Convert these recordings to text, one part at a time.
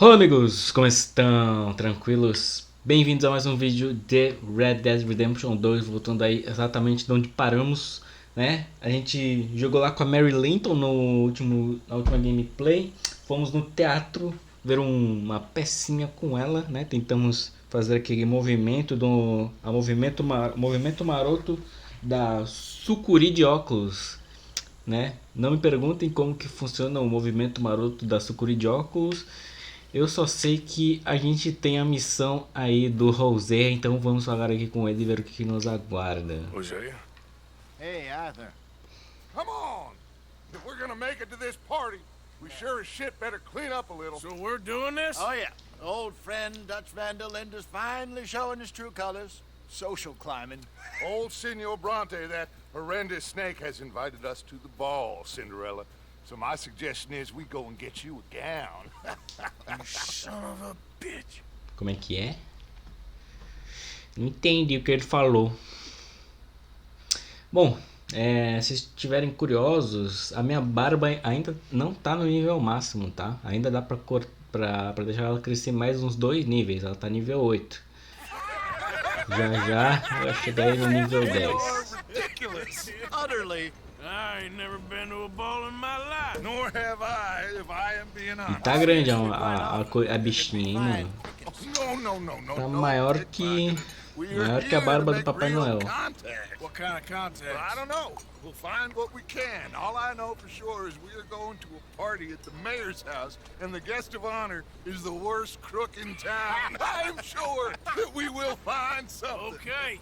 Olá amigos, como estão? Tranquilos? Bem-vindos a mais um vídeo de Red Dead Redemption 2, voltando aí exatamente de onde paramos, né? A gente jogou lá com a Mary Linton na última gameplay, fomos no teatro ver uma pecinha com ela, né? Tentamos fazer aquele movimento maroto da sucuri de óculos, né? Não me perguntem como que funciona o movimento maroto da sucuri de óculos. Eu só sei que a gente tem a missão aí do Rosé, então vamos falar aqui com ele e ver o que nos aguarda. Hosea? Hey, Arthur. Come on! If we're gonna make it to this party, we sure as shit better clean up a little. So we're doing this? Oh, yeah. Old friend Dutch Van der Linde's finally showing his true colors. Social climbing. Old Senor Bronte, that horrendous snake, has invited us to the ball, Cinderella. So my suggestion is we go and get you a gown. You son of a bitch. Como é que é? Não entendi o que ele falou. Bom, se estiverem curiosos, a minha barba ainda não tá no nível máximo, tá? Ainda dá pra deixar ela crescer mais uns 2 níveis, ela tá nível 8. Já vai chegar aí no nível 10. Ridiculous. Utterly. I ain't never been to a ball in my life. Nor have I, if I am being E honest. tá grande a bichinha, hein, mano? No. Tá maior que a barba do Papai Noel. What kind of contact? I don't know. We'll find what we can. All I know for sure is we are going to a party at the mayor's house, and the guest of honor is the worst crook in town. I'm sure that we will find something. Okay.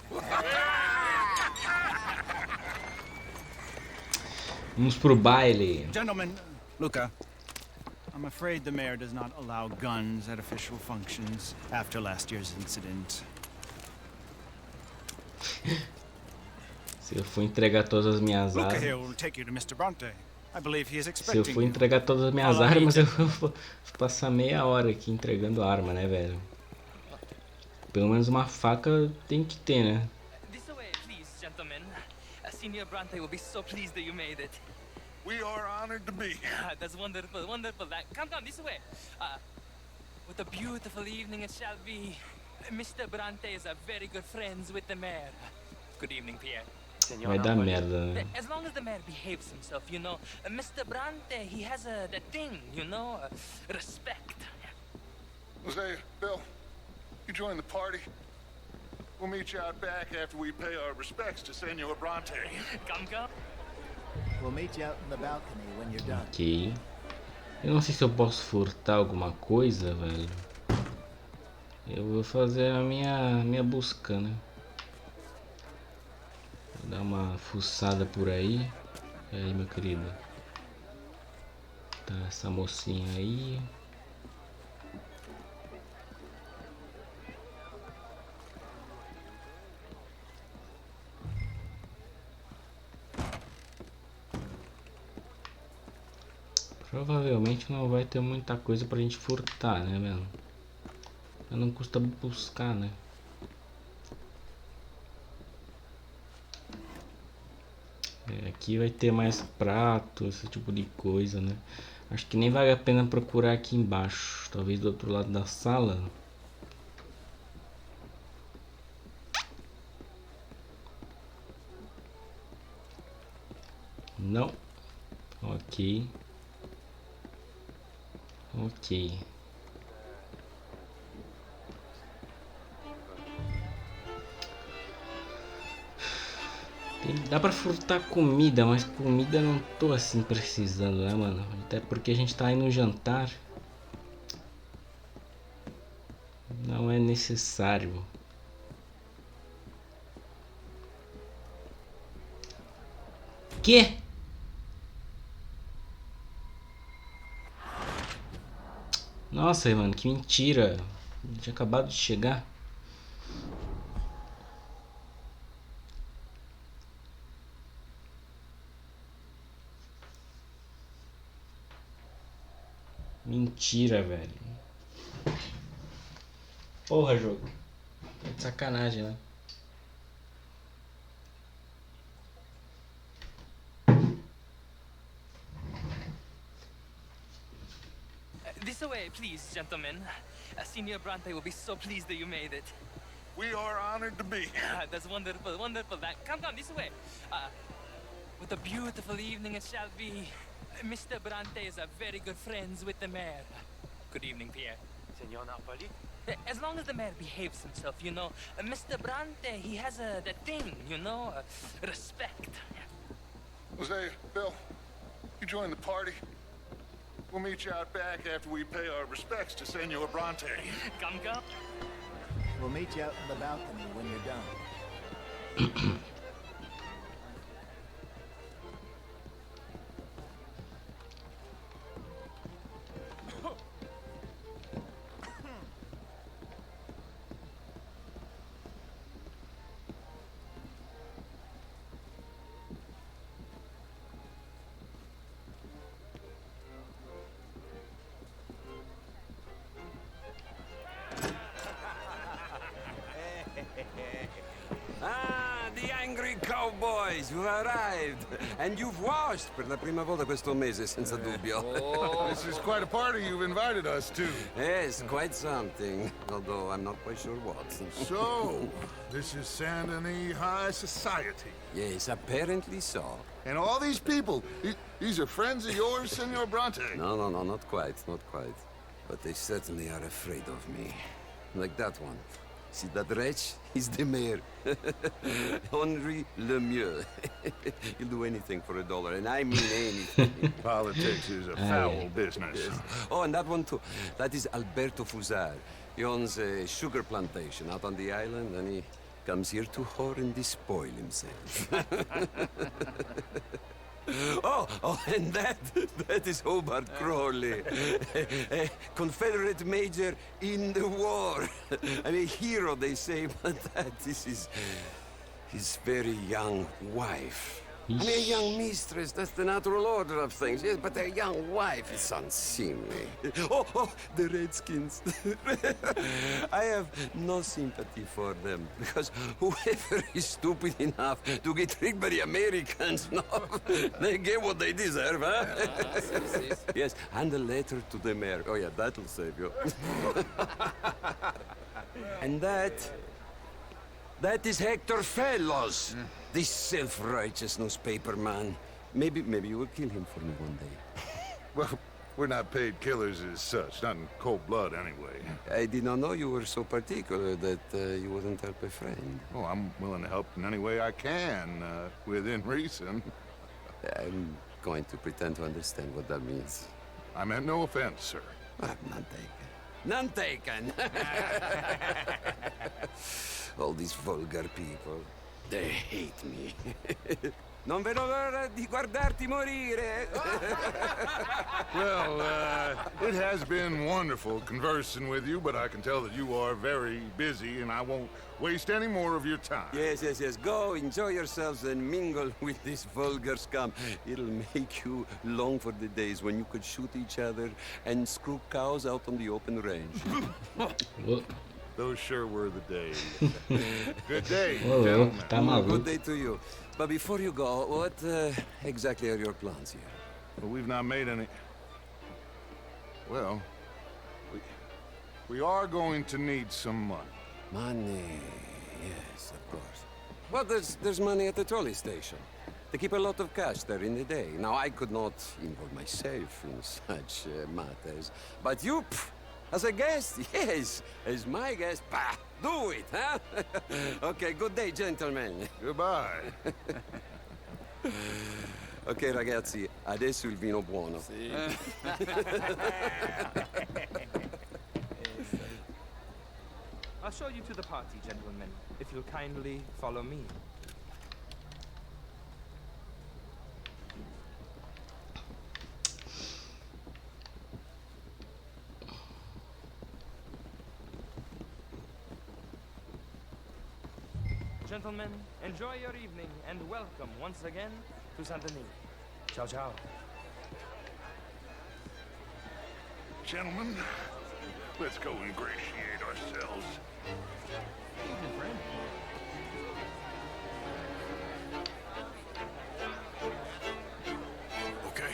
Vamos pro baile. Gentlemen, Luca. I'm afraid the mayor does not allow guns at official functions after last year's incident. Se eu for entregar todas as minhas Luca armas. here will take you to Mr. Bronte. I believe he is Se eu expecting for you. entregar todas as minhas armas, eu vou passar meia hora aqui entregando arma, né, velho? Pelo menos uma faca tem que ter, né? This way, please, gentlemen. Senior Bronte will be so pleased that you made it. We are honored to be here. That's wonderful, wonderful. Come, this way. What a beautiful evening it shall be. Mr. Bronte is a very good friends with the mayor. Good evening, Pierre. Vai dar merda, né? As long as the mayor behaves himself, you know. Mr. Bronte, he has that thing, you know, respect. Hosea, Bill, you join the party. We'll meet you out back after we pay our respects to Senor Bronte. Come. We'll meet you out in the balcony when you're done. Ok. Eu não sei se eu posso furtar alguma coisa, velho. Eu vou fazer a minha busca, né? Vou dar uma fuçada por aí. E aí, meu querido? Tá essa mocinha aí. Provavelmente não vai ter muita coisa pra gente furtar, né, mano? Não custa buscar, né? Aqui vai ter mais prato, esse tipo de coisa, né? Acho que nem vale a pena procurar aqui embaixo. Talvez do outro lado da sala. Não. Ok. Dá pra furtar comida, mas comida não tô assim precisando, né, mano? Até porque a gente tá indo jantar. Não é necessário. Que? Nossa, mano, que mentira. Eu tinha acabado de chegar. Mentira, velho. Porra, jogo. Tá de sacanagem, né? This way, please, gentlemen. Senior Bronte will be so pleased that you made it. We are honored to be here. That's wonderful, wonderful. Come, this way. What a beautiful evening it shall be. Mr. Bronte is a very good friends with the mayor. Good evening, Pierre. Senor Napoli? As long as the mayor behaves himself, you know. Mr. Bronte, he has that thing, you know, respect. Jose, Bill, you join the party. We'll meet you out back after we pay our respects to Senor Bronte. Come. We'll meet you out in the balcony when you're done. The angry cowboys, you've arrived. And you've washed per la prima volta questo mese, senza dubbio. This is quite a party you've invited us to. Yes, quite something. Although I'm not quite sure what. So, this is Saint Denis High Society. Yes, apparently so. And all these people, these are friends of yours, Senor Bronte? No, not quite. But they certainly are afraid of me. Like that one. See that wretch? He's the mayor. Henri Lemieux. He'll do anything for $1, and I mean anything. Politics is a foul business. Yes. Oh, and that one too. That is Alberto Fusar. He owns a sugar plantation out on the island, and he comes here to whore and despoil himself. Oh, and that is Hobart Crawley, a Confederate major in the war. I mean, a hero, they say, but that is his very young wife. I mean, a young mistress, that's the natural order of things, yes, but a young wife is unseemly. Oh, the Redskins. I have no sympathy for them, because whoever is stupid enough to get tricked by the Americans, no, they get what they deserve, huh? Yes, and a letter to the mayor. Oh, yeah, that'll save you. And that is Hector Fellows. This self-righteous newspaper man. Maybe you will kill him for me one day. Well, we're not paid killers as such, not in cold blood anyway. I did not know you were so particular that you wouldn't help a friend. Oh, I'm willing to help in any way I can, within reason. I'm going to pretend to understand what that means. I meant no offense, sir. None taken. None taken! All these vulgar people. They hate me. Non vedo l'ora di guardarti morire. Well, it has been wonderful conversing with you, but I can tell that you are very busy, and I won't waste any more of your time. Yes. Go, enjoy yourselves, and mingle with this vulgar scum. It'll make you long for the days when you could shoot each other and screw cows out on the open range. Those sure were the days. Good day, Ô, gentlemen. tá maluco. Good day to you. But before you go, what exactly are your plans here? Well, we've not made any... Well, we are going to need some money. Money, yes, of course. Well, there's money at the trolley station. They keep a lot of cash there in the day. Now, I could not involve myself in such matters. But you, as a guest, yes, as my guest, do it, huh? Okay, good day, gentlemen. Goodbye. Ok, ragazzi, adesso il vino buono. I'll show you to the party, gentlemen, if you'll kindly follow me. Gentlemen, enjoy your evening and welcome once again to Saint Denis. Ciao, ciao. Gentlemen, let's go ingratiate ourselves. Evening, friend. Okay.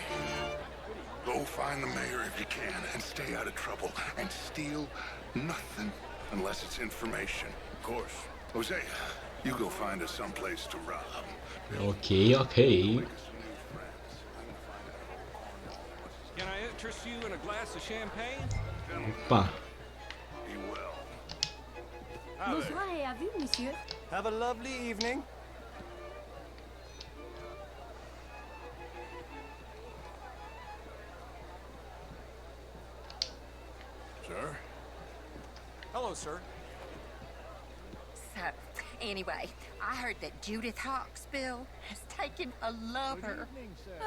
Go Find the mayor if you can and stay out of trouble. And steal nothing unless it's information. Of course. Jose, you go find us someplace to rob. Ok, ok. Can I interest you in a glass of champagne? Opa. Be well. Bonsoir et à vous, monsieur. Have a lovely evening. Sir? Hello, sir. So, anyway, I heard that Judith Hawksbill has taken a lover.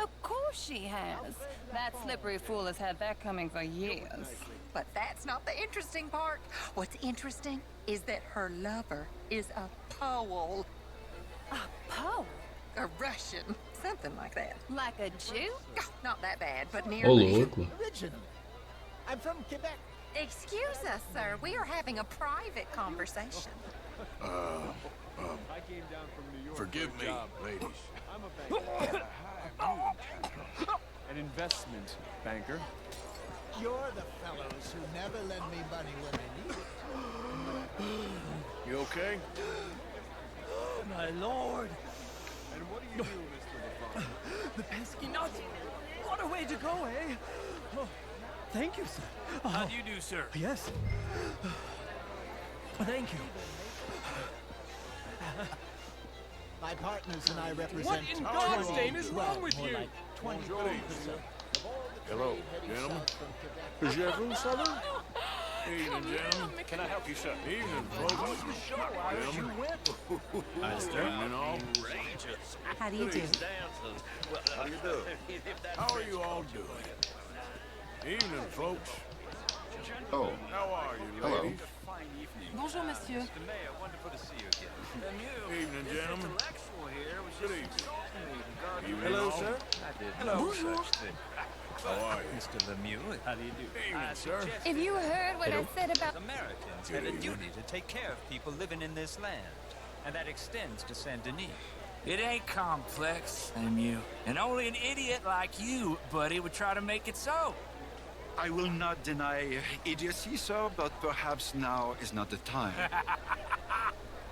Of course she has. That slippery fool has had that coming for years. But that's not the interesting part. What's interesting is that her lover is a Pole. A Pole? A Russian. Something like that. Like a Jew? Oh, not that bad, but Ô, nearly. louco. Originally. I'm from Quebec. Excuse us, sir. We are having a private conversation. Forgive me, ladies. I'm a banker. An investment banker. You're the fellows who never lend me money when I need it. You okay? My lord! And what do you do, Mr. LaFont? The pesky nut! What a way to go, eh? Oh, thank you, sir. How do you do, sir? Yes. Thank you. My partners and I represent... What in God's name is wrong with you? 20%. Hello, gentlemen. Is you ever Southern? Evening, gentlemen. Can I help you, sir? Evening, folks. Gentlemen. Evening, all. How do you do? How you doing? How are you all doing? Evening, folks. Oh, How are you, hello. ladies? Bonjour, monsieur. Evening, gentlemen. Good evening. Evening, Hello, all. sir. Bonjour. How are you? Mr. Lemieux. How do you do? Evening, sir. Have you heard what I said about... Americans had a duty to take care of people living in this land, and that extends to Saint Denis. It ain't complex, Lemieux. And only an idiot like you, buddy, would try to make it so. I will not deny idiocy, sir, but perhaps now is not the time.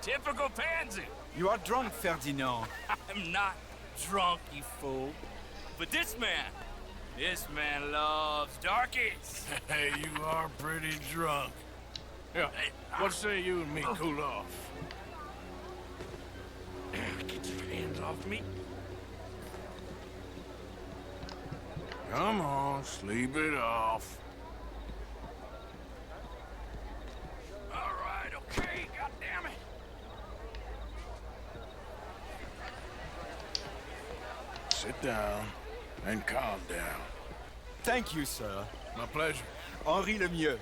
Typical pansy. You are drunk, Ferdinand. I'm not drunk, you fool. But this man loves darkies. Hey, you are pretty drunk. Yeah, what say you and me cool off? Get your hands off me. Come on, sleep it off. All right, okay, goddammit. Sit down and calm down. Thank you, sir. My pleasure. Henri Lemieux.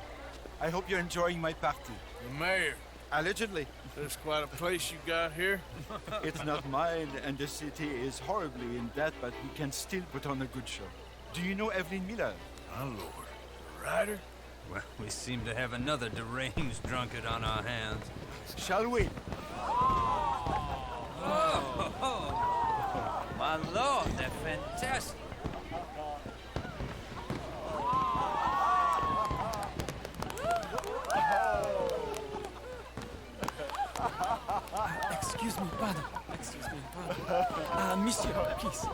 I hope you're enjoying my party. The mayor. Allegedly. There's quite a place you got here. It's not mine, and the city is horribly in debt, but we can still put on a good show. Do you know Evelyn Miller? My lord. The writer? Well, we seem to have another deranged drunkard on our hands. Shall we? Oh, my lord, they're fantastic. Excuse me, pardon. Monsieur, please.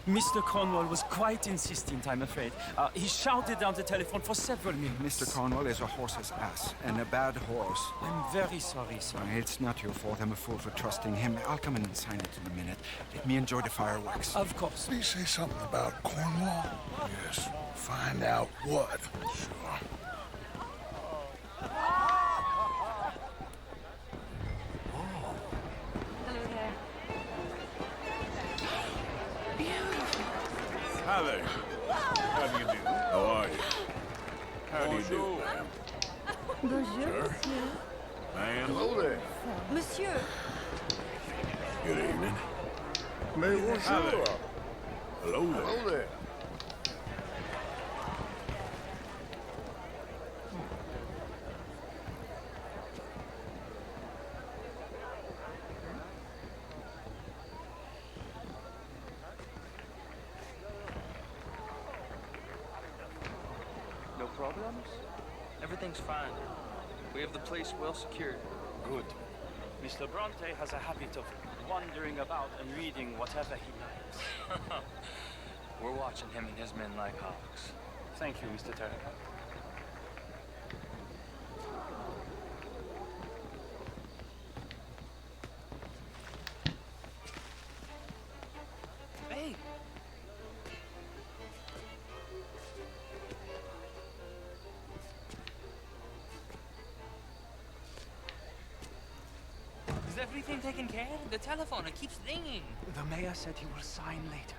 Mr. Cornwall was quite insistent, I'm afraid. He shouted down the telephone for several minutes. Mr. Cornwall is a horse's ass, and a bad horse. I'm very sorry, sir. It's not your fault. I'm a fool for trusting him. I'll come in and sign it in a minute. Let me enjoy the fireworks. Of course. Did he say something about Cornwall? Yes. Find out what. Sure. Hi there. How do you do? How are you? How do you do, ma'am? Bonjour, Sir? Ma'am? Hello there. monsieur. Good evening. Mais bonjour. Hi there. Hello there. Hello there. problems? Everything's fine. We have the place well secured. Good. Mr. Bronte has a habit of wandering about and reading whatever he likes. We're watching him and his men like hawks. Thank you, Mr. Terry. Hey! Is everything taken care of? The telephone, it keeps ringing. The mayor said he will sign later.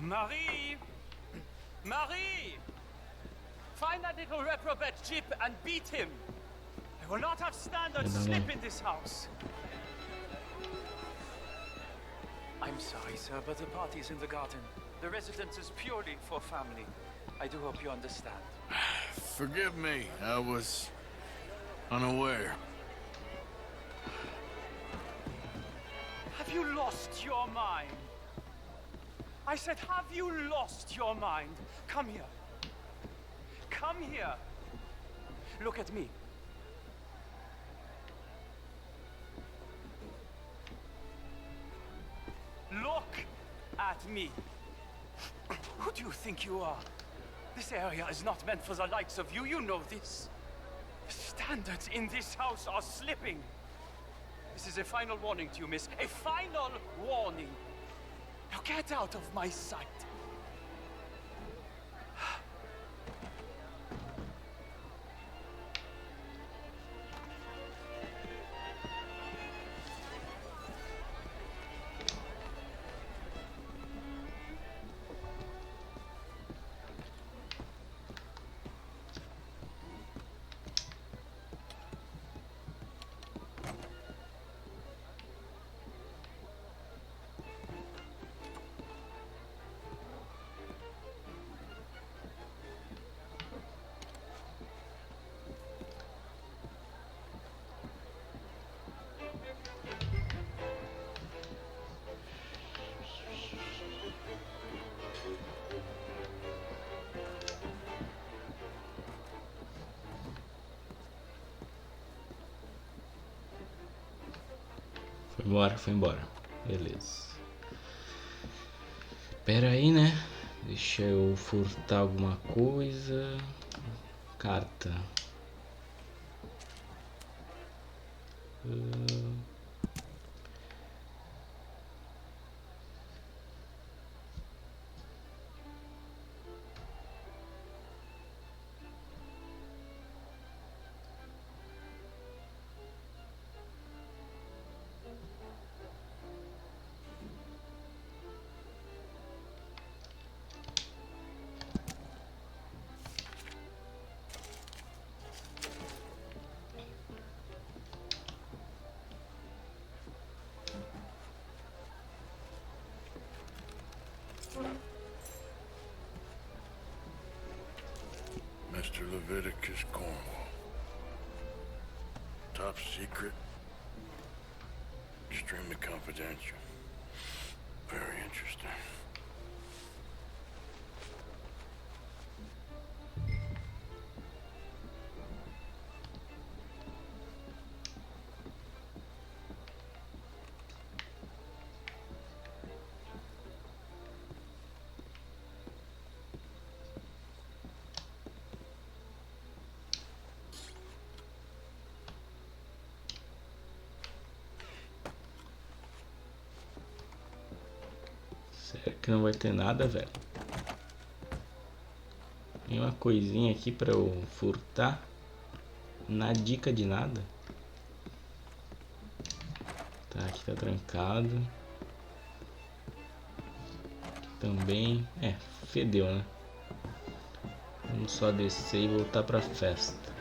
Marie! Marie! Find that little reprobate Jip and beat him! I will not have standards slip in this house! I'm sorry, sir, but the party's in the garden. The residence is purely for family. I do hope you understand. Forgive me, I was unaware. Have you lost your mind? I said, have you lost your mind? Come here. Come here. Look at me. Look at me. Who do you think you are? This area is not meant for the likes of you. You know this. Standards in this house are slipping. This is a final warning to you, miss. A final warning. Now get out of my sight. Foi embora. Beleza. Pera aí, né? Deixa eu furtar alguma coisa. Carta. Mr. Leviticus Cornwall. Top secret. Extremely confidential. Very interesting. Será que não vai ter nada, velho? Tem uma coisinha aqui pra eu furtar. Na dica de nada. Tá, aqui tá trancado. Aqui também. Fedeu, né? Vamos só descer e voltar pra festa.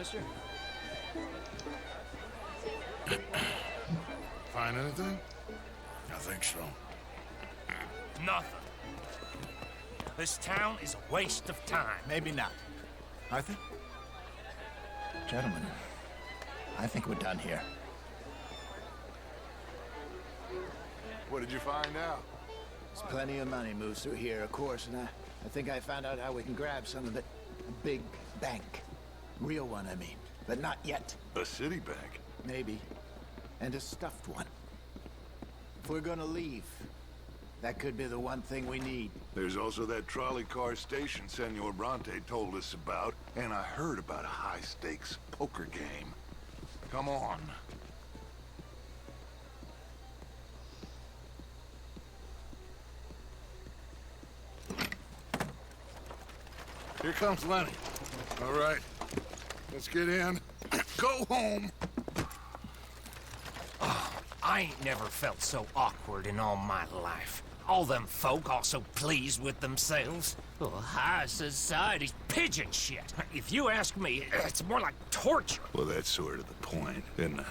mister? Find anything? I think so. Nothing. This town is a waste of time. Maybe not. Arthur? Gentlemen, I think we're done here. What did you find out? There's plenty of money moves through here, of course, and I think I found out how we can grab some of it. A big bank. Real one, I mean. But not yet. A city bank? Maybe. And a stuffed one. If we're gonna leave, that could be the one thing we need. There's also that trolley car station Senor Bronte told us about, and I heard about a high-stakes poker game. Come on. Here comes Lenny. All right, let's get in. Go home. I ain't never felt so awkward in all my life. All them folk all so pleased with themselves. Oh, high society's pigeon shit. If you ask me, it's more like torture. Well, that's sort of the point, isn't it?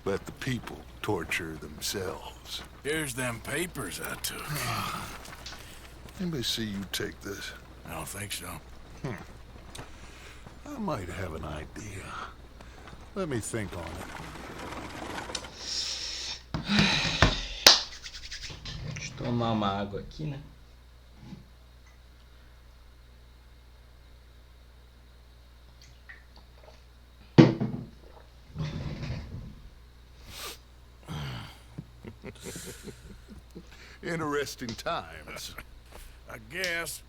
Let the people torture themselves. Here's them papers I took. Anybody see you take this? I don't think so. I might have an idea. Let me think on it. Deixa eu tomar uma água aqui, né? Interesting times. I guess.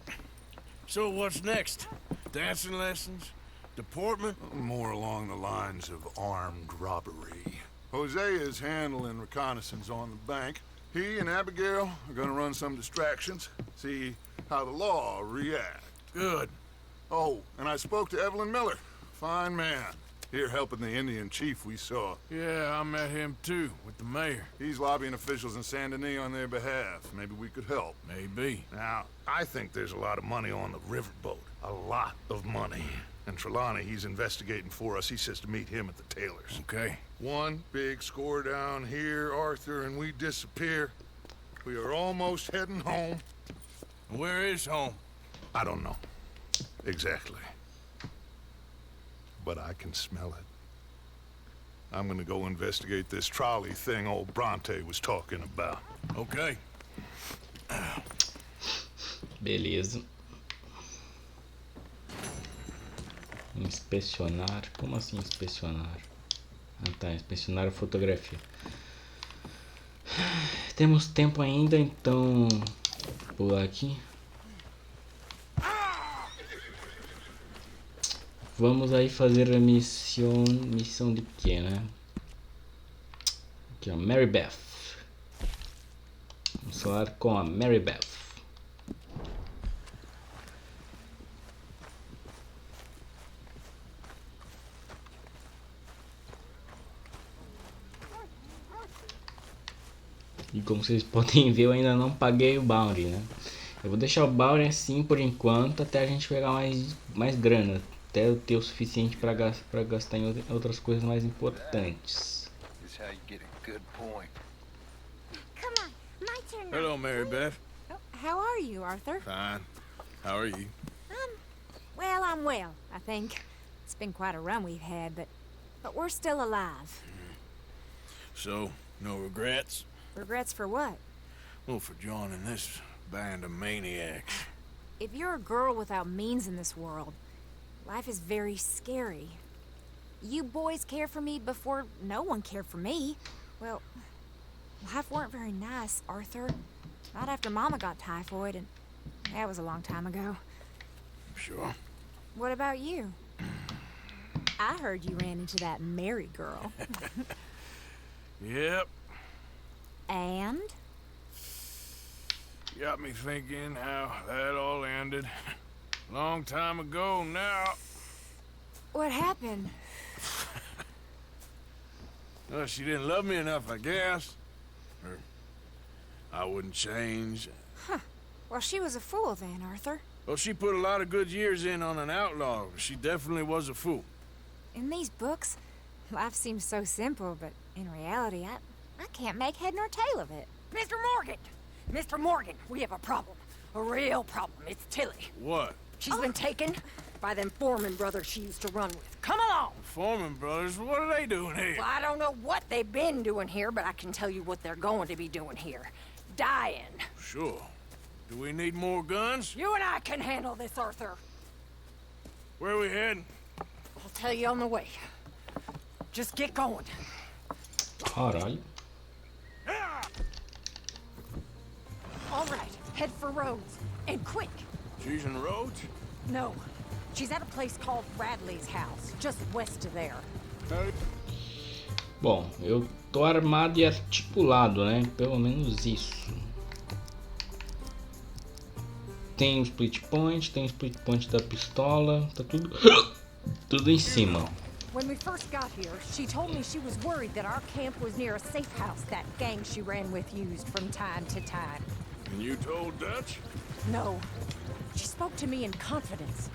So what's next? Dancing lessons? Deportment? More along the lines of armed robbery. Hosea is handling reconnaissance on the bank. He and Abigail are gonna run some distractions, see how the law reacts. Good. Oh, and I spoke to Evelyn Miller. Fine man. Here helping the Indian chief we saw. Yeah, I met him too, with the mayor. He's lobbying officials in Saint Denis on their behalf. Maybe we could help. Maybe. Now, I think there's a lot of money on the riverboat. A lot of money. And Trelawney, he's investigating for us. He says to meet him at the Taylor's. Okay. One big score down here, Arthur, and we disappear. We are almost heading home. Where is home? I don't know. Exactly. But I can smell it. I'm gonna go investigate this trolley thing old Bronte was talking about. Okay. Beleza. Inspecionar. Como assim inspecionar? Ah tá, inspecionar a fotografia. Temos tempo ainda, então vou pular aqui. Vamos aí fazer a missão de quê, né? Aqui ó, Mary Beth. Vamos falar com a Mary Beth. E como vocês podem ver, eu ainda não paguei o bounty, né? Eu vou deixar o bounty assim por enquanto, até a gente pegar mais grana. Até eu ter o suficiente para gastar em outras coisas mais importantes. Hello, Mary Beth. How are you, Arthur? Fine. How are you? Well, I'm well, I think. It's been quite a run we've had, but we're still alive. So, no regrets? Regrets for what? Well, for joining this band of maniacs. If you're a girl without means in this world, life is very scary. You boys cared for me before no one cared for me. Well, life weren't very nice, Arthur. Not after Mama got typhoid, and that was a long time ago. Sure. What about you? I heard you ran into that Mary girl. Yep. And? Got me thinking how that all ended. Long time ago now. What happened? Well, she didn't love me enough, I guess. Or I wouldn't change. Huh. Well, she was a fool then, Arthur. Well, she put a lot of good years in on an outlaw. She definitely was a fool. In these books, life seems so simple, but in reality, I can't make head nor tail of it. Mr. Morgan! Mr. Morgan, we have a problem. A real problem. It's Tilly. What? She's been taken by them Foreman brothers she used to run with. Come along! Foreman brothers? What are they doing here? Well, I don't know what they've been doing here, but I can tell you what they're going to be doing here. Dying. Sure. Do we need more guns? You and I can handle this, Arthur. Where are we heading? I'll tell you on the way. Just get going. Caralho. All right, head for Rhodes. And quick. She's in Rhodes? No. She's at a place called Radley's house, just west of there. Bom, eu tô armado e articulado, né? Pelo menos isso. Tem o split point, tem o split point da pistola, tá tudo tudo em cima. When we first got here, she told me she was worried that our camp was near a safe house that gang she ran with used from time to time. And you told Dutch? No. She spoke to me in confidence.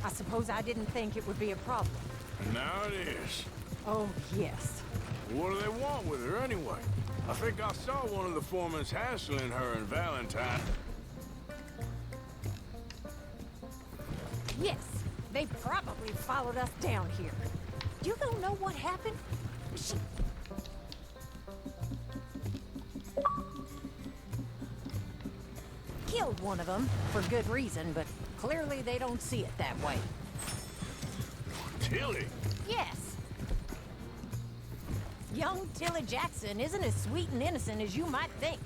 I suppose I didn't think it would be a problem. And now it is. Oh, yes. What do they want with her anyway? I think I saw one of the foremans hassling her and Valentine. Yes, they probably followed us down here. You don't know what happened? She... killed one of them, for good reason, but clearly they don't see it that way. Tilly? Yes. Young Tilly Jackson isn't as sweet and innocent as you might think.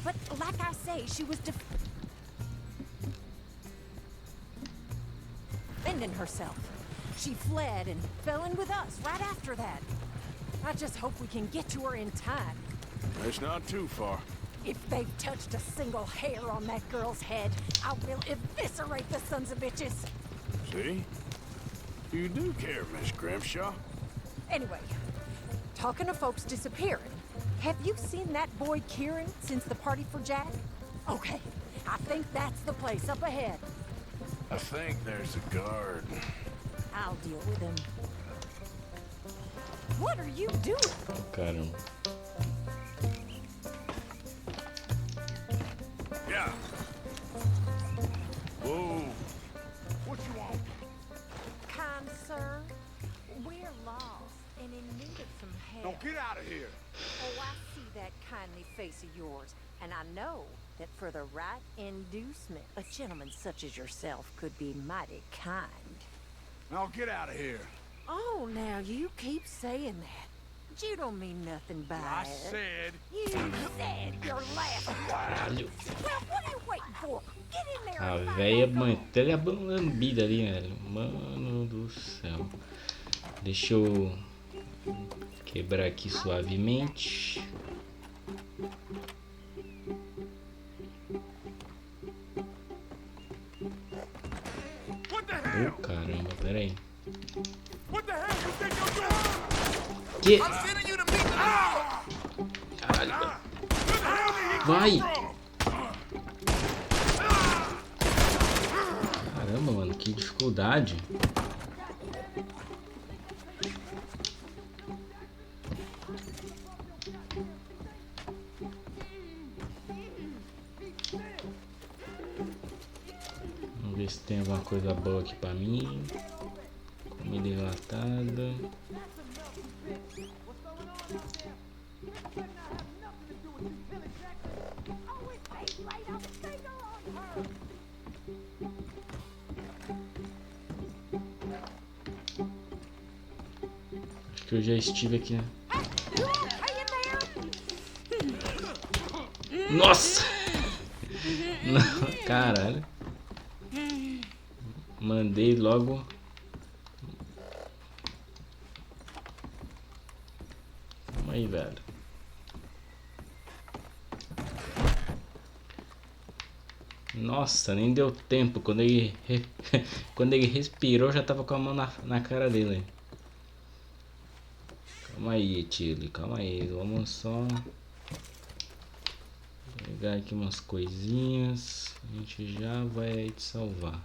But like I say, she was defending herself. She fled and fell in with us right after that. I just hope we can get to her in time. It's not too far. If they've touched a single hair on that girl's head, I will eviscerate the sons of bitches. See? You do care, Miss Grimshaw. Anyway, talking to folks disappearing, have you seen that boy Kieran since the party for Jack? Okay, I think that's the place up ahead. I think there's a guard. I'll deal with him. What are you doing? Caramba. Yeah. Whoa. What you want? Kind sir, we're lost and in need of some help. Don't get out of here. Oh, I see that kindly face of yours, and I know that for the right inducement, a gentleman such as yourself could be mighty kind. Now get out of here. Oh, now you keep saying that. You don't mean nothing by I it. said. You said you're laughing. Caralho. Well, what are you waiting for? Get in there. A and véia find out. manteve a lambida ali, velho. Mano do céu. Deixa eu quebrar aqui suavemente. Oh, caramba, pera aí. What the hell you think you're doing? Que? I'm sending you to meet the... Caralho. Vai! Caramba, mano, que dificuldade. Vamos ver se tem alguma coisa boa aqui pra mim. Comida enlatada. Acho que eu já estive aqui, né? Nossa! Não, caralho. Mandei logo. Calma aí, velho. Nossa, nem deu tempo. Quando ele quando ele respirou, já tava com a mão na cara dele. Calma aí, Tilly, calma aí. Vamos só pegar aqui umas coisinhas. A gente já vai te salvar.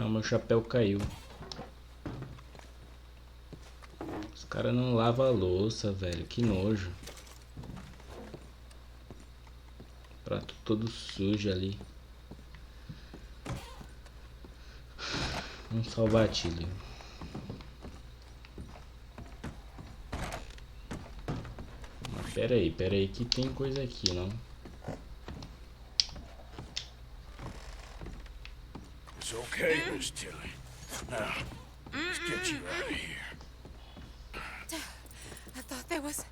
Ah, meu chapéu caiu. Os caras não lavam a louça, velho. Que nojo. Prato todo sujo ali. Vamos salvar a Tilly. Mas pera aí que tem coisa aqui, não? It's okay, Miss Tilly. Now, let's get you out of here. I thought there was...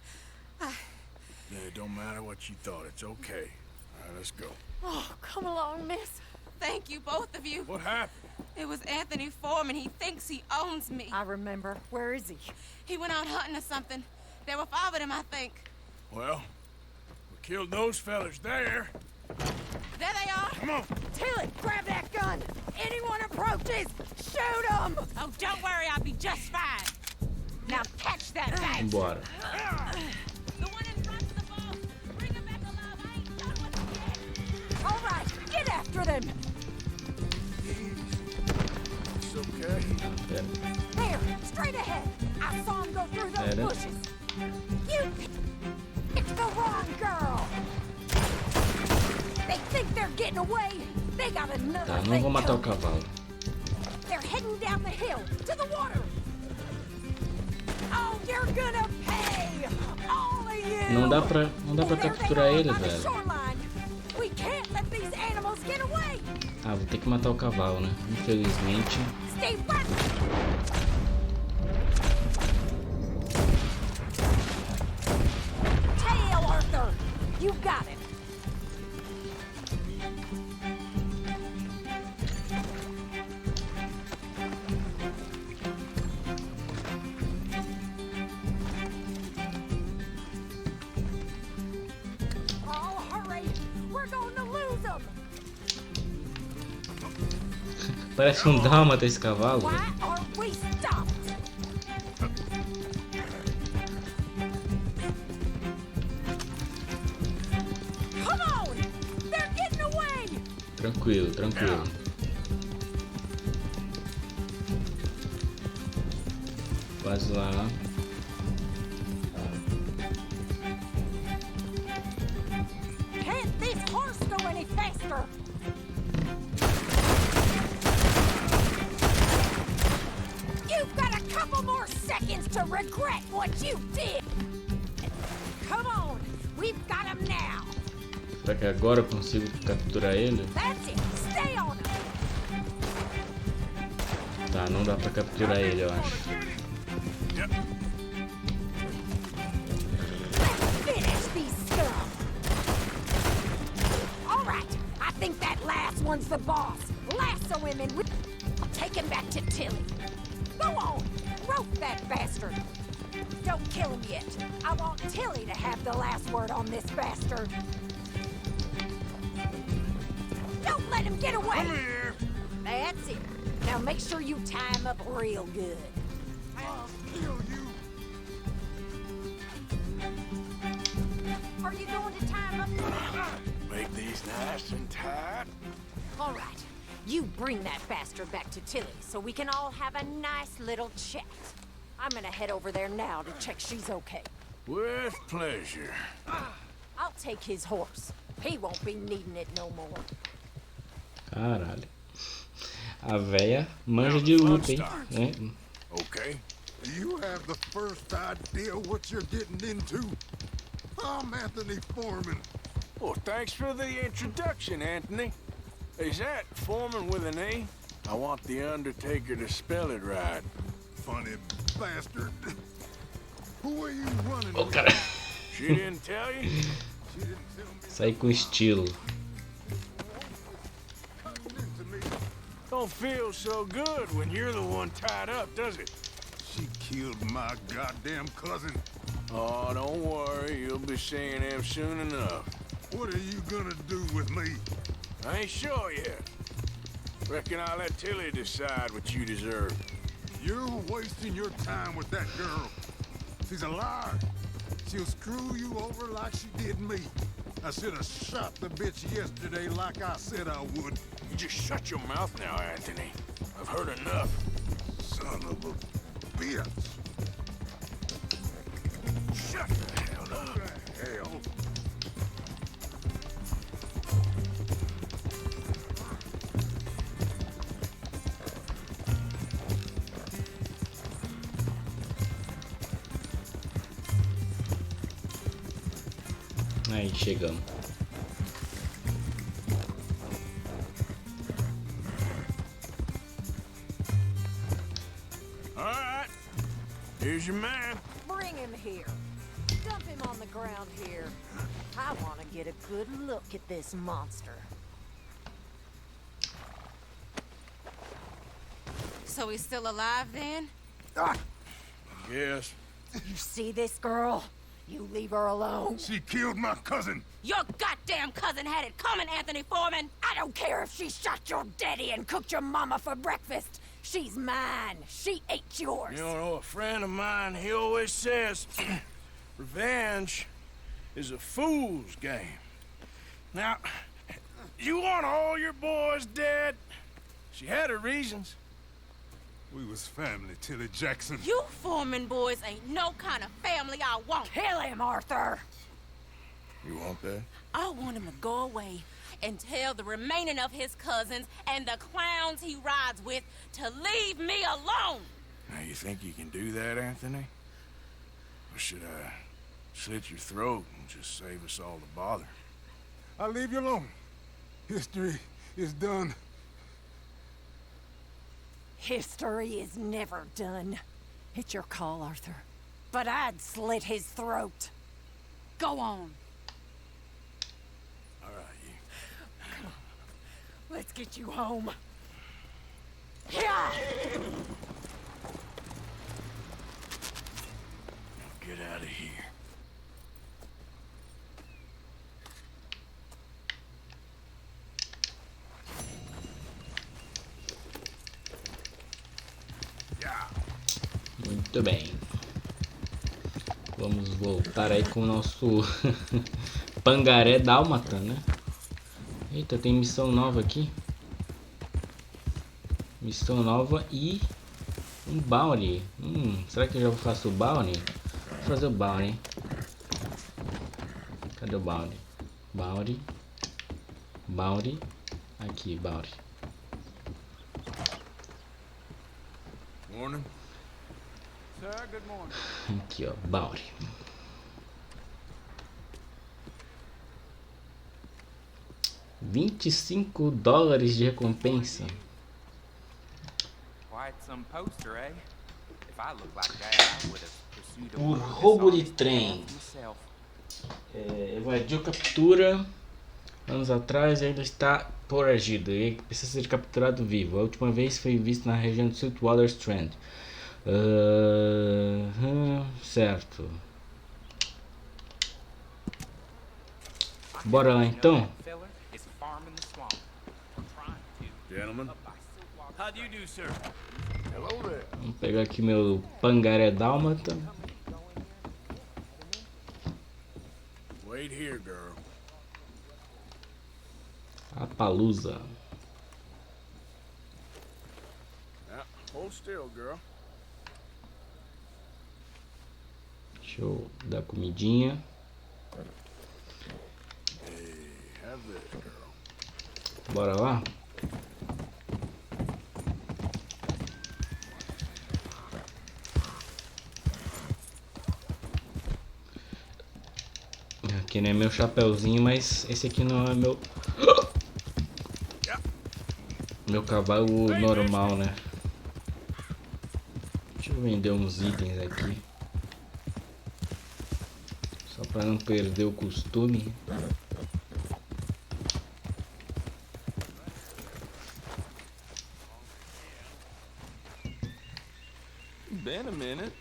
Yeah, it don't matter what you thought. It's okay. All right, let's go. Oh, come along, miss. Thank you, both of you. What happened? It was Anthony Foreman. He thinks he owns me. I remember. Where is he? He went out hunting or something. There were 5 of them, I think. Well, we killed those fellas there. There they are. Come on. Tilly, grab that gun. Anyone approaches, shoot them. Oh, don't worry. I'll be just fine. Now catch that bag. Bora. The one in front of the boat. Bring him back alive. I ain't done with him yet. All right, get after them. It's okay. There, straight ahead. I saw him go through those bushes. You picked the wrong girl. They think they're getting away. They got another Tá, não thing vou matar o coming. cavalo. They're heading down the hill to the water. Oh, you're gonna pay. All of you. Não dá pra capturar ele, velho. We can't let these animals get away. Ah, vou ter que matar o cavalo, né? Infelizmente. Stay back. Tail, Arthur. You got it. Oh, hurry. We're going to lose them. Parece dálmata esse cavalo. Why are we stopped? Come on! They're getting away! Tranquilo, tranquilo. Quase lá. Can't this horse go any faster? You've got a couple more seconds to regret what you did. Come on, we've got him now. Será que agora eu consigo capturar ele? That's it. Stay on him. Tá, não dá pra capturar ele, eu acho. Let's finish these scum. All right, I think that last one's the boss. Lasso him and I'll take him back to Tilly. Go on, rope that bastard. Don't kill him yet. I want Tilly to have the last word on this bastard. Don't let him get away. Come here. That's it. Now make sure you tie him up real good. I'll kill you. Are you going to tie him up? Make these nice and tight. All right. You bring that bastard back to Tilly so we can all have a nice little chat. I'm gonna head over there now to check she's okay. With pleasure. I'll take his horse. He won't be needing it no more. Caralho. A véia manja de luta, hein? É. Okay. Do you have the first idea what you're getting into? I'm Anthony Foreman. Well, thanks for the introduction, Anthony. Is that Foreman with an A? I want the Undertaker to spell it right. Funny bastard. Who are you running Ô, with? cara. She didn't tell you? She didn't tell me. Sai com estilo. Don't feel so good when you're the one tied up, does it? She killed my goddamn cousin. Oh, don't worry. You'll be seeing him soon enough. What are you gonna do with me? I ain't sure yet. Reckon I'll let Tilly decide what you deserve. You're wasting your time with that girl. She's a liar. She'll screw you over like she did me. I should have shot the bitch yesterday like I said I would. You just shut your mouth now, Anthony. I've heard enough. Son of a bitch. Shut the hell up. Hell. Aí chegamos. All right. Here's your man. Bring him here. Dump him on the ground here. I want to get a good look at this monster. So he's still alive then? Yes. You see this girl? You leave her alone. She killed my cousin. Your goddamn cousin had it coming, Anthony Foreman. I don't care if she shot your daddy and cooked your mama for breakfast. She's mine. She ate yours. You know, a friend of mine, he always says, revenge is a fool's game. Now, you want all your boys dead? She had her reasons. We was family, Tilly Jackson. You Foreman boys ain't no kind of family I want. Kill him, Arthur. You want that? I want him to go away and tell the remaining of his cousins and the clowns he rides with to leave me alone. Now, you think you can do that, Anthony? Or should I slit your throat and just save us all the bother? I'll leave you alone. History is done. History is never done. It's your call, Arthur. But I'd slit his throat. Go on. All right, you. Come on. Let's get you home. Yeah! Get out of here. Muito bem. Vamos voltar aí com o nosso pangaré dálmata, né? Eita, tem missão nova aqui. Missão nova e um bounty. Será que eu já faço o bounty? Vou fazer o bounty. Cadê o bounty? Bounty. Bounty. Aqui, bounty. Morning. Sir, good morning. Aqui, ó, bounty. $25 de recompensa. Quite some poster, eh? If I looked like that, I would have pursued a Por roubo de trem. Evadiu captura anos atrás e ainda está foragido. Ele precisa ser capturado vivo. A última vez foi visto na região de Sweetwater Strand. Certo. Bora lá então. Gentlemen. How do you do, sir? Hello there. Vamos pegar aqui meu pangaré dálmata. Wait here, girl. A palusa. Now, hold still, girl. Deixa eu dar comidinha. Hey, have this, girl. Bora lá. Aqui não é meu chapéuzinho, mas esse aqui não é meu cavalo normal, né? Deixa eu vender uns itens aqui, só para não perder o costume. Been a minute.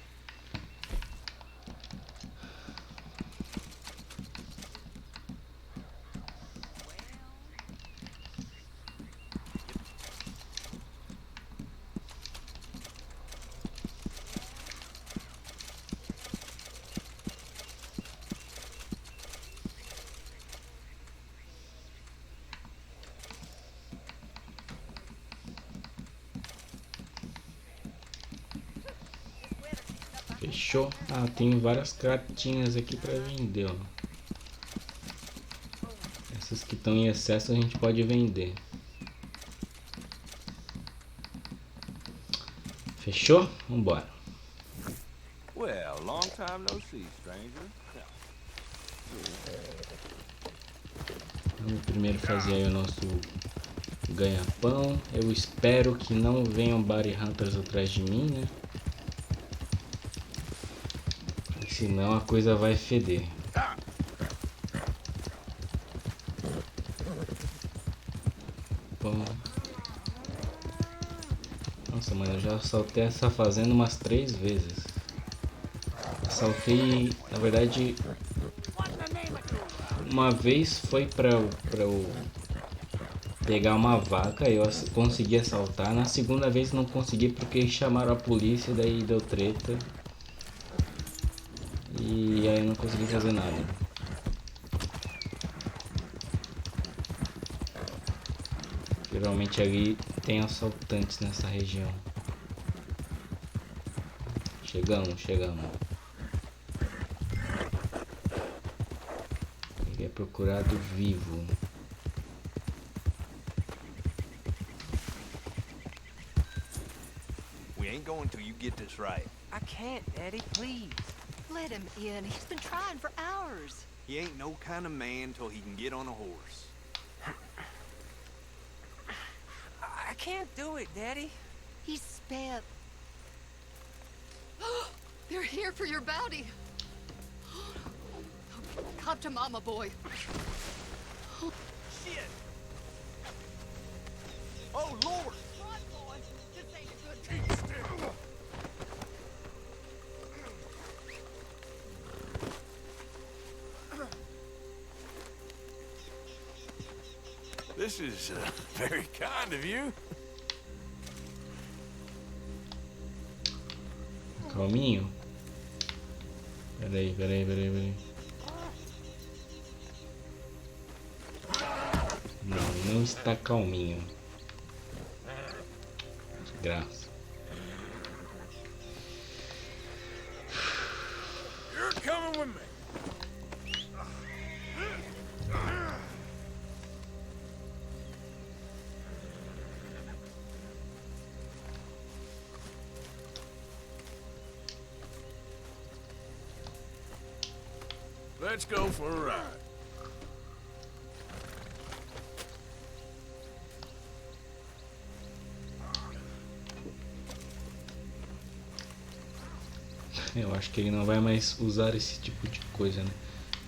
Fechou? Ah, tem várias cartinhas aqui para vender, ó. Essas que estão em excesso a gente pode vender. Fechou? Vambora. Well, long time no see, stranger. Vamos primeiro fazer aí o nosso ganha-pão. Eu espero que não venham bounty hunters atrás de mim, né? Senão a coisa vai feder. Pão. Nossa, mano, eu já assaltei essa fazenda umas 3 vezes. Assaltei, na verdade, uma vez foi pra eu pegar uma vaca, eu consegui assaltar. Na segunda vez não consegui porque chamaram a polícia, daí deu treta. E aí eu não consegui fazer nada. Geralmente ali tem assaltantes nessa região. Chegamos. Ele é procurado vivo. We ain't going till you get this right. I can't, Daddy, please. Let him in. He's been trying for hours. He ain't no kind of man till he can get on a horse. I can't do it, Daddy. He's spent. They're here for your bounty. Come to Mama, boy. Shit! Oh, Lord! Run, boy. This ain't a good thing. This is very kind of you. Calminho. Peraí. Não está calminho. Graça. You're coming with me. Let's go for a ride. Eu acho que ele não vai mais usar esse tipo de coisa, né?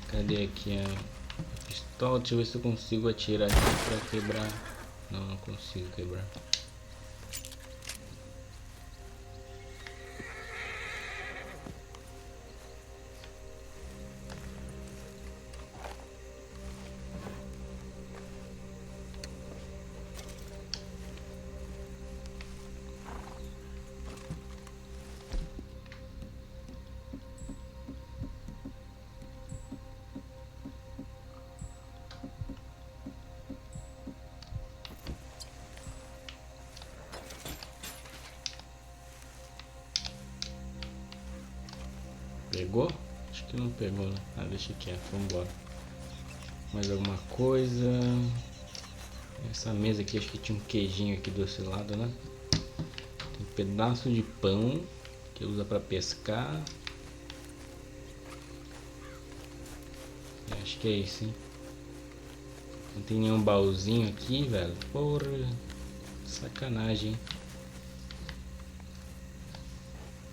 Cadê aqui a pistola? Deixa eu ver se eu consigo atirar aqui pra quebrar. Não consigo quebrar. Pegou? Acho que não pegou, né? Ah, deixa quieto, vambora. Mais alguma coisa? Essa mesa aqui, acho que tinha um queijinho aqui desse lado, né? Tem um pedaço de pão que usa pra pescar. Acho que é isso, hein? Não tem nenhum baúzinho aqui, velho. Porra, sacanagem, hein?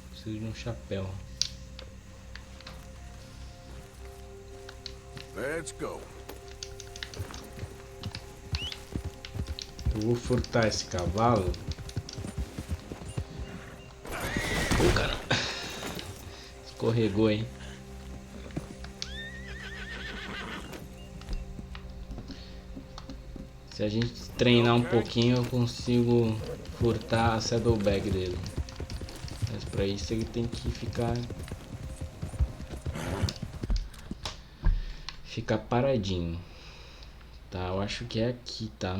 Preciso de um chapéu. Let's go. Eu vou furtar esse cavalo. Oh, caramba. Escorregou, hein? Se a gente treinar um pouquinho, eu consigo furtar a saddlebag dele. Mas pra isso ele tem que ficar paradinho. Tá, eu acho que é aqui, tá?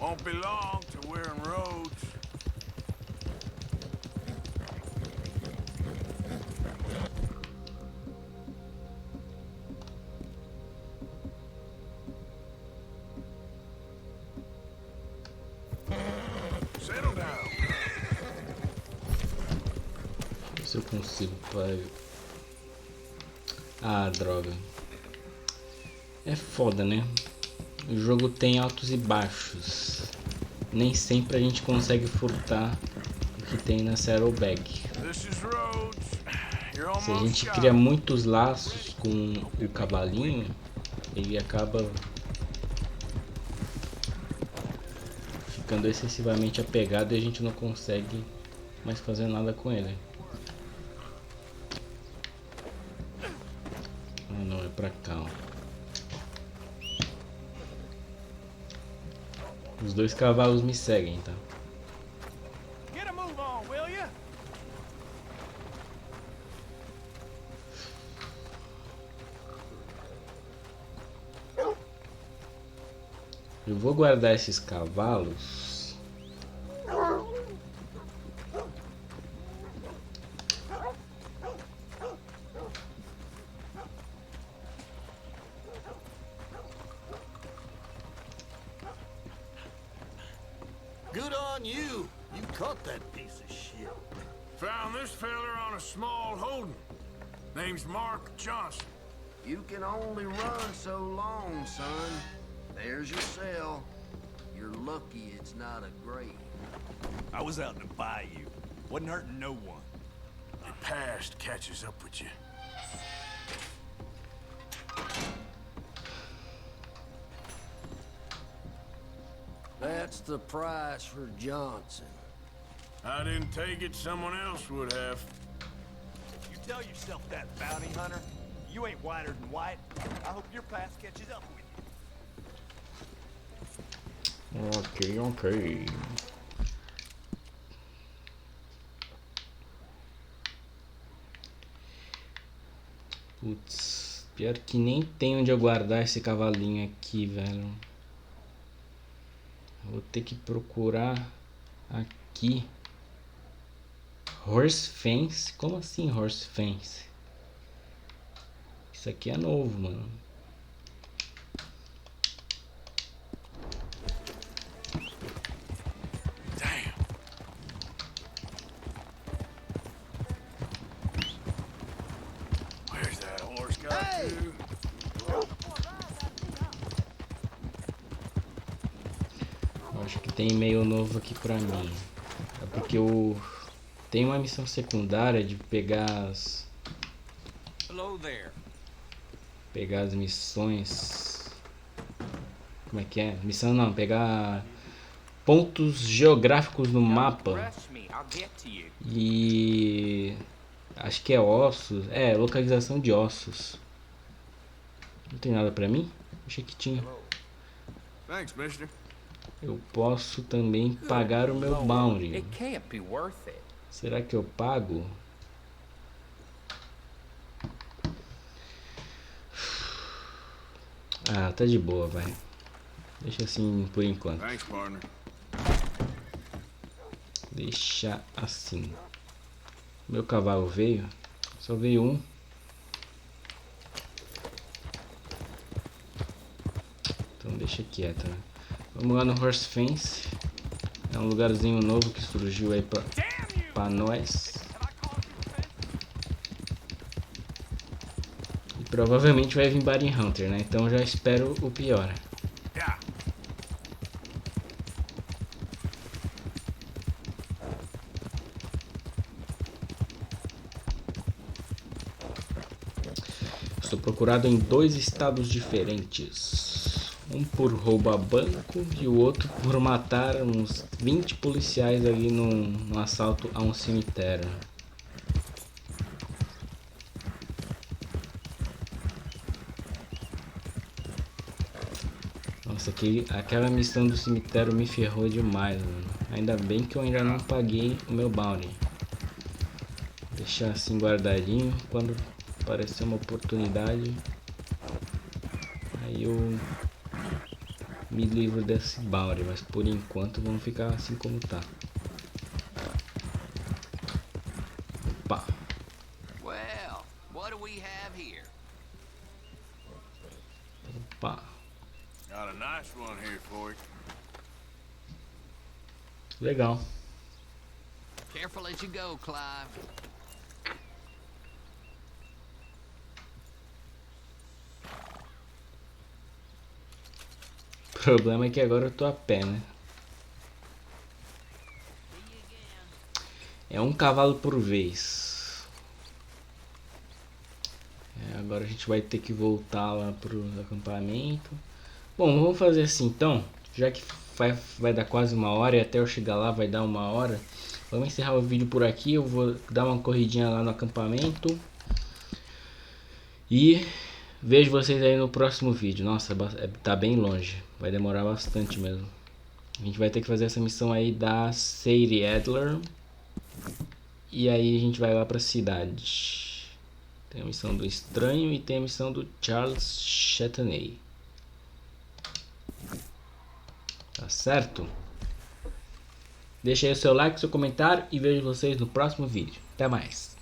Won't be long till we're in Rhodes. Settle down. Se eu consigo, pai. Ah, droga. É foda, né? O jogo tem altos e baixos. Nem sempre a gente consegue furtar o que tem na saddlebag. Se a gente cria muitos laços com o cavalinho, ele acaba ficando excessivamente apegado e a gente não consegue mais fazer nada com ele. Ah, não, é pra cá, ó. Os dois cavalos me seguem, tá? Get a move on, will you? Eu vou guardar esses cavalos. Good on you. You caught that piece of shit. Found this feller on a small holding. Name's Mark Johnson. You can only run so long, son. There's your cell. You're lucky it's not a grave. I was out in the bayou. Wasn't hurting no one. Your past catches up with you. That's the price for Johnson. I didn't take it, someone else would have. You tell yourself that, bounty hunter. You ain't whiter than white. I hope your past catches up with you. Ok, ok. Putz, pior que nem tem onde eu guardar esse cavalinho aqui, velho. Vou ter que procurar aqui. Horse fence? Como assim horse fence? Isso aqui é novo, mano. Acho que tem e-mail novo aqui pra mim. É porque eu tenho uma missão secundária de pegar as... Pegar as missões... Como é que é? Missão não, pegar pontos geográficos no mapa. E... acho que é ossos. É, localização de ossos. Não tem nada pra mim? Achei que tinha. Thanks, mister. Eu posso também pagar o meu bounty. Será que eu pago? Ah, tá de boa, vai. Deixa assim por enquanto. Thanks, partner. Deixa assim. Meu cavalo veio? Só veio um. Então deixa quieto, né? Vamos lá no Horse Fence. É um lugarzinho novo que surgiu aí pra nós. E provavelmente vai vir Bounty Hunter, né? Então já espero o pior. Estou procurado em 2 estados diferentes. Um por roubar banco e o outro por matar uns 20 policiais ali no assalto a um cemitério. Nossa, aquela missão do cemitério me ferrou demais, mano. Ainda bem que eu ainda não paguei o meu bounty. Vou deixar assim guardadinho. Quando aparecer uma oportunidade, aí eu me livro desse balde, mas por enquanto vamos ficar assim como tá. Opa. Well, what do we have here? Opa. Got a nice one here for you. Legal. Careful as you go, Clive. O problema é que agora eu tô a pé, né? É um cavalo por vez. Agora a gente vai ter que voltar lá pro acampamento. Bom, vamos fazer assim então. Já que vai dar quase 1 hora e até eu chegar lá vai dar 1 hora. Vamos encerrar o vídeo por aqui. Eu vou dar uma corridinha lá no acampamento. E vejo vocês aí no próximo vídeo. Nossa, tá bem longe. Vai demorar bastante mesmo. A gente vai ter que fazer essa missão aí da Sadie Adler. E aí a gente vai lá pra cidade. Tem a missão do Estranho e tem a missão do Charles Chattaney. Tá certo? Deixa aí o seu like, seu comentário e vejo vocês no próximo vídeo. Até mais.